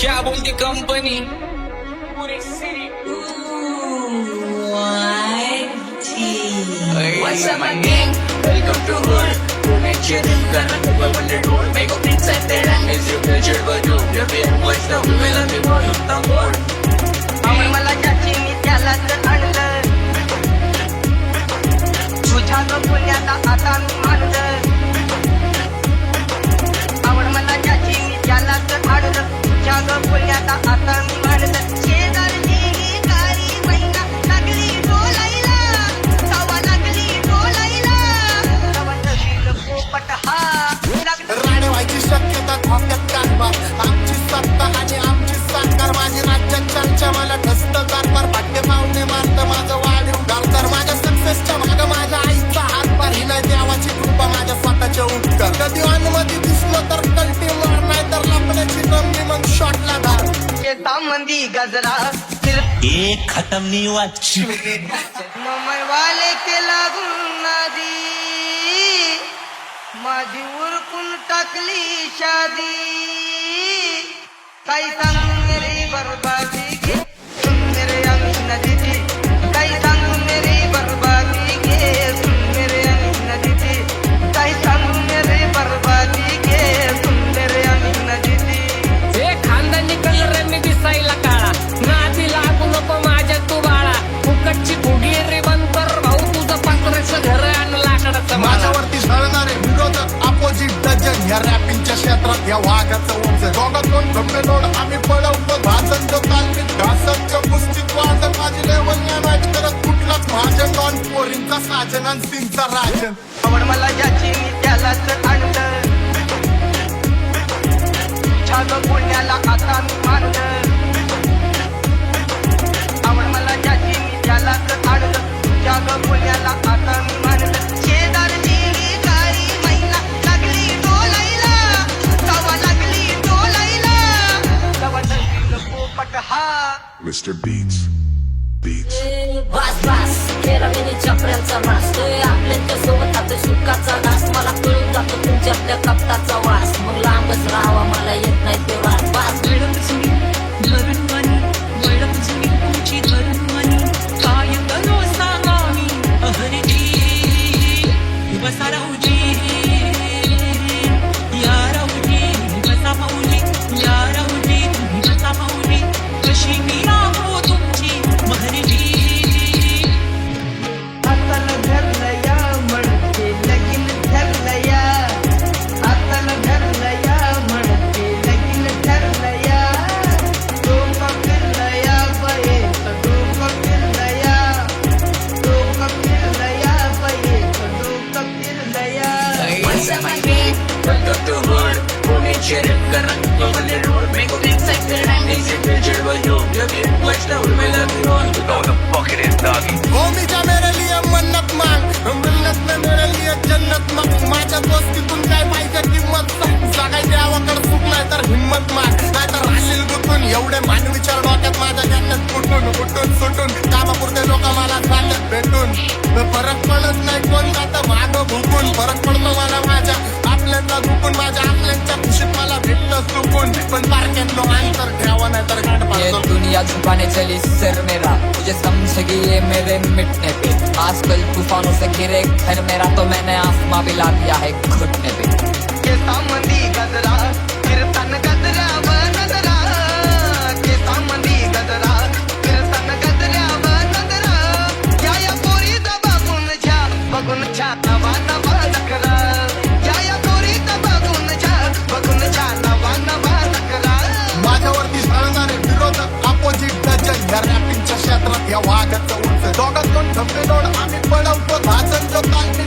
क्या बोलती company What's up my gang? Welcome to hood. Puneche करना खूप बंडेड road. Make up inside there and miss you pleasure but you. You feel what's the will of the world. The world. आवड मला ज्याची मी त्याला तर आणलं तुझ्या ग पुण्याला आता मी मानलं आवड मला ज्याची मी त्याला तर आणलं तुझ्या ग पुण्याला आता मी मानलं शेजारची ही काळी मैना लागली बोलायला सवा लागली बोलायला सवा नशील पोपट हा राणे व्हायची शक्यता धोक्यात कारभार आमची सत्ता आणि आमची सरकार माझी राज्यात चर्चा मला ठसत कारभार पाट्य पाहुणे मारत माझं वाढीव घालतर माझ्या सक्सेसच्या मागं माझ्या आईचा हातभार ही नाही देवाची कृपा माझ्या स्वतःच्या उपकार कधी अनुमती दिसलं तर कल्टी मार नाही तर लपण्याची कमी मग शॉटला धार मंदी गजरा एक खत्म नहीं हुआ मम्मी वाले के लागून नादी माझी उरकून टाकली शादी काही सांगून मेरी बर्बादी घे सुन मेरे अमीन दीदी काही सांगून मेरी बर्बादी घे सुन मेरे अमीन दीदी काही सांगून मेरी बर्बादी घे सुन मेरे अमीन दीदी हे खानदानी कलरांनी दिसायला काळा नादी लागू नको माझ्या तू बाळा फुकटची फुगी रिबन कर भाऊ तुझं पांघराचं घर आणि लाकडाचं माळा माझ्यावरती झळणारे विरोधक अपोजिट डजन या रॅपिंगच्या क्षेत्रात या वाघाचं वंश दोघात दोन धब्बे लोड आम्ही पळवतो भाजन जो तालमीत घासांच्या कुस्तीत वाजन माझी लेवल नाही मॅच करत कुठलाच महाजन डॉन पोरींचा साजन आणि सिंगचा राजन आवड मला ज्याची मी त्याला तर आणलं छाग पुण्याला आता मी मानलं आवड मला ज्याची मी त्याला तर आणलं छाग पुण्याला आता मी मानलं शेजारची ही काळी मैना लागली डोलायला सवा लागली डोलायला सवा नशील पोपट हा Mr. Beats. Beats. वास वास केला मी चपऱ्यांचा नाश तो आपल्या सोबत आता सुखाचा नाश मला कळून जातो तुमच्यातल्या कपटाचा वास मग लांबच राहावा मला येत नाही ते वास वास आताला धरलया म्हणते लगीन ठरलया आताला धरलया म्हणते लगीन ठरलया डोकं फिरलया बये डोकं फिरलया डोकं फिरलया बये डोकं फिरलया What's up my gang? Welcome to hood. Puneche करना खूप बंडेड road. Make up inside there and miss you pleasure but you. You feel what's the will of the world. Know the fuck it is, doggy. भूमीच्या मेरे लिए मन्नत मांग मिन्नत में मेरे लिए जन्नत मांग माझ्या दोस्तीतून काय पाहिजे किंमत सांग सगळ्या देवाकडे सुख नाही तर हिम्मत माग नाही तर राशील गुतून एवढे मानवीच्या डोक्यात माझ्या ज्ञानात कुठून कुठून सुटून कामापुरते लोक मला चालत भेटून फरक पडत नाही कोण जातं मागं भुकून फरक पडतो मला माझ्या आपल्यांना झुकून माझ्या आपल्यांच्या खुशीत मला भेटतं चुकून पण बारक्यांनो अंतर ठेवा नाही तर गाठ ये पाडतो दुनिया झुकाने चली सर मेरा मुझे समझेगी ये मेरे मिटने पे आजकल तूफानों से घिरे घर मेरा तो मैंने आसमां भी ला दिया है घुटने पे केसामंदी गजरा फिरतान गजरा व नजरा केसामंदी गजरा फिरतान गजरा व नजरा या पोरीचा बघून छा नवा नवा नखरा या पोरीचा बघून छा नवा नवा नखरा माझ्यावरती झळणारे विरोधक अपोजिट डजन या रॅपिंगच्या क्षेत्रात या वाघाचं उंच दोघात दोन धब्बे लोड आम्ही पळवतो भाजन जो तालमी